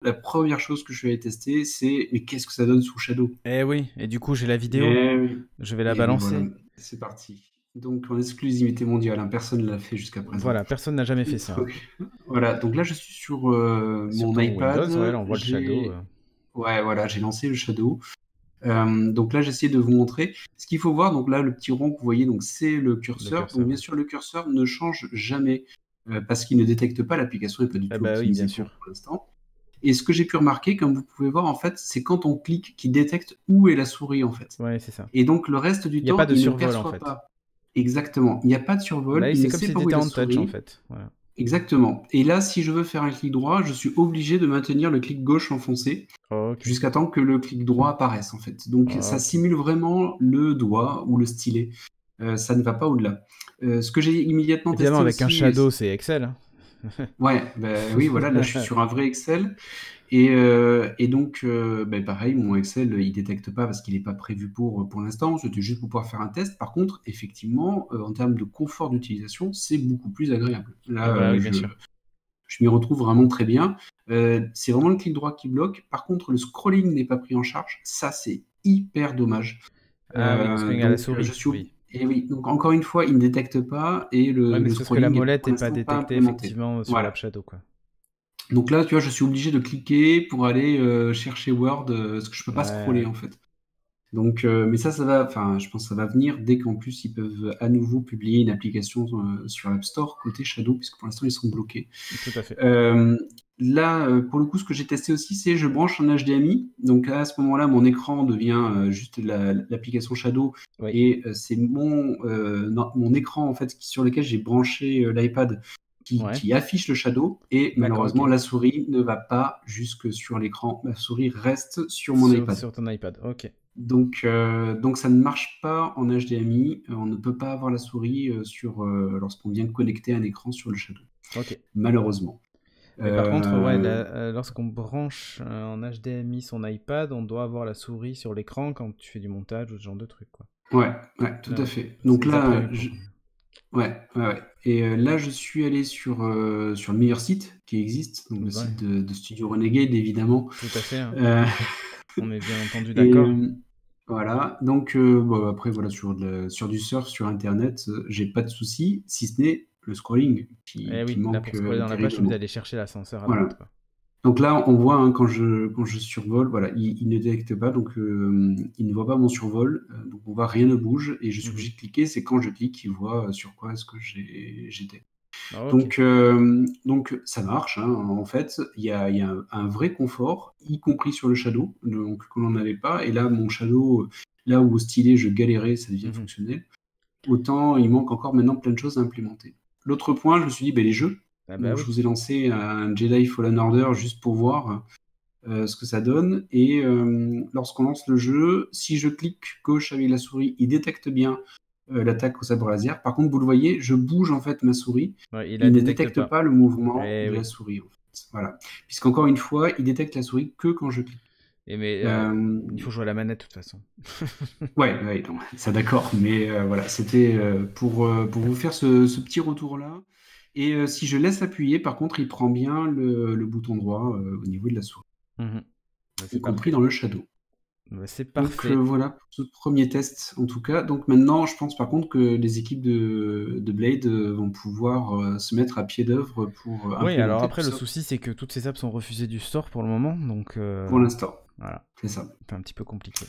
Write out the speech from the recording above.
la première chose que je vais aller tester, c'est mais qu'est-ce que ça donne sous Shadow? Eh oui, et du coup, j'ai la vidéo. Eh oui, Je vais la et oui, voilà, balancer. c'est parti. Donc en exclusivité mondiale, hein, personne ne l'a fait jusqu'à présent. Voilà, personne n'a jamais fait ça. Donc, voilà, donc là je suis sur Sur mon ton Windows, ouais, iPad, là, on voit le Shadow. ouais, voilà, j'ai lancé le Shadow. Donc là, j'essaie de vous montrer. Ce qu'il faut voir, donc là, le petit rond que vous voyez, donc c'est le Le curseur. Donc curseur, bien ouais. sûr, le curseur ne change jamais parce qu'il ne détecte pas, l'application n'est pas du Eh tout bah oui, bien optimisée pour sûr. l'instant. Et ce que j'ai pu remarquer, comme vous pouvez voir, en fait, c'est quand on clique qu'il détecte où est la souris, en fait. Ouais, c'est ça. Et donc le reste du Il n'y a pas temps, de il ne survol, en perçoit fait. pas. Exactement. Il n'y a pas de survol, Bah oui, il c'est ne comme sait si pas où est t'étais la en touch, en souris. fait. Voilà. Exactement. Et là, si je veux faire un clic droit, je suis obligé de maintenir le clic gauche enfoncé Ok. jusqu'à temps que le clic droit apparaisse en fait. Donc ça Ok. simule vraiment le doigt ou le stylet. Ça ne va pas au-delà. Ce que j'ai immédiatement Évidemment, testé avec un aussi, Shadow, c'est Excel, hein. ouais, bah, oui, voilà, là je suis sur un vrai Excel. Et donc, bah, pareil, mon Excel, il détecte pas parce qu'il n'est pas prévu pour l'instant. C'était juste pour pouvoir faire un test. Par contre, effectivement, en termes de confort d'utilisation, c'est beaucoup plus agréable. Eh Là, bah oui, bien sûr. je m'y retrouve vraiment très bien. C'est vraiment le clic droit qui bloque. Par contre, le scrolling n'est pas pris en charge. Ça, c'est hyper dommage. Ah oui, le scrolling à la Donc, je souris, suis. oui. Et oui, donc encore une fois, il ne détecte pas et Ouais, mais le c'est parce que la scrolling est molette pour n'est pas l'instant pas détectée, implémenté. effectivement, sur l'App Voilà. Shadow, quoi. Donc là, tu vois, je suis obligé de cliquer pour aller chercher Word, parce que je peux Ouais, pas scroller ouais. en fait. Donc, mais ça va, enfin, je pense que ça va venir dès qu'en plus ils peuvent à nouveau publier une application sur l'App Store côté Shadow, puisque pour l'instant ils sont bloqués. Tout à fait. Euh, Là, pour le coup, ce que j'ai testé aussi, c'est je branche un HDMI. Donc à ce moment-là, mon écran devient juste l'application Shadow Oui. et c'est mon écran en fait sur lequel j'ai branché l'iPad Ouais. qui affiche le Shadow. Et D'accord, malheureusement, ok. la souris ne va pas jusque sur l'écran. La souris reste sur mon iPad. Sur ton iPad, ok. Donc ça ne marche pas en HDMI. On ne peut pas avoir la souris lorsqu'on vient connecter un écran sur le Shadow, Ok. malheureusement. Mais par contre, ouais, Euh, lorsqu'on branche en HDMI son iPad, on doit avoir la souris sur l'écran quand tu fais du montage ou ce genre de truc, quoi. ouais, ouais, tout Ah à ouais. fait. C'est Donc déjà là, prévu pour. ouais, ouais, ouais. Et là, je suis allé sur le meilleur site qui existe, donc le Ouais, site de Studio Renegade, évidemment. tout à fait, hein. Euh, On est bien entendu et d'accord. voilà. Donc bon, après, voilà, sur du surf, sur Internet, j'ai pas de souci, si ce n'est le scrolling Eh qui oui, là manque pour scroller dans la page, t'es obligé terriblement. d'aller chercher l'ascenseur à Voilà. droite, quoi. Donc là, on voit hein, quand je survole, voilà, il ne détecte pas, donc il ne voit pas mon survol, donc on voit rien ne bouge et je suis Mhm. obligé de cliquer. C'est quand je clique qu'il voit sur quoi est-ce que j'étais. Ah, ok. Donc ça marche, hein, en fait, il y a un vrai confort, y compris sur le shadow, donc qu'on n'en avait pas. Et là, mon shadow, là où au stylet je galérais, ça devient Mhm. fonctionnel. Autant il manque encore maintenant plein de choses à implémenter. L'autre point, je me suis dit, ben, les jeux. Ah bah Donc je oui. vous ai lancé un Jedi Fallen Order juste pour voir ce que ça donne. Et lorsqu'on lance le jeu, si je clique gauche avec la souris, il détecte bien l'attaque au sabre laser. Par contre, vous le voyez, je bouge en fait ma souris. Ouais, il la Il ne détecte détecte pas. pas le mouvement Eh de la oui. souris, en fait. Voilà. Puisqu'encore une fois, il détecte la souris que quand je clique. Et mais Euh, il faut jouer à la manette de toute façon. ouais, ouais, non, ça d'accord. Mais voilà, c'était pour vous faire ce petit retour-là. Et si je laisse appuyer, par contre, il prend bien le bouton droit au niveau de la souris, Mhm. Bah, y c'est compris parfait. dans le shadow. Bah, c'est Donc parfait. voilà pour ce premier test en tout cas. Donc maintenant, je pense par contre que les équipes de Blade vont pouvoir se mettre à pied d'œuvre pour Oui, alors implémenter tout après le ça souci c'est que toutes ces apps sont refusées du store pour le moment, donc pour l'instant. voilà, C'est ça. c'est un petit peu compliqué.